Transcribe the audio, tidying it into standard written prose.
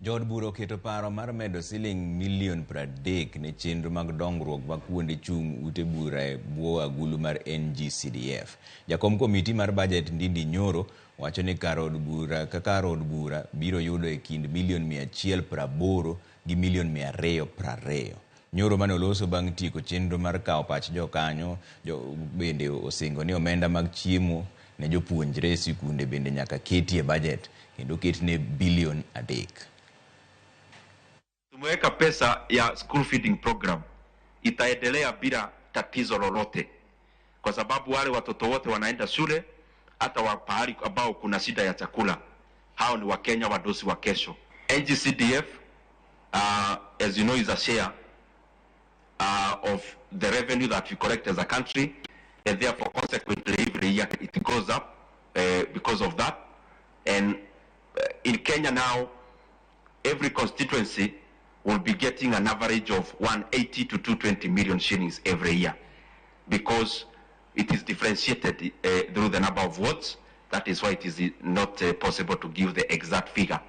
Jod bura oketo paro mar medo $30 million ne chenro mag dongruok ma kuonde chung ute bura e bwo agulu mar NG-CDF. Jakom komiti mar budget Ndindi Nyoro wacho ni kar od bura biro yudo e kind $180 gi $220. Nyoro mane oloso bang' tieko chenro mar kawo pach jokanyo bende osingo ni omenda mag chiemo ne jopuonjre sikunde bende nyaka keti e budget kendo ketne bilion 3. Tumeweka pesa ya school feeding program, itaendelea bila tatizo lolote, kwa sababu wale watoto wote wanaenda shule, hata wa pahali ambao kuna shida ya chakula, hao ni Wakenya wadosi wa kesho. NG-CDF, as you know, is a share of the revenue that we collect as a country, and therefore consequently every year it goes up because of that. And in Kenya now, every constituency will be getting an average of 180 to 220 million shillings every year, because it is differentiated through the number of votes. That is why it is not possible to give the exact figure.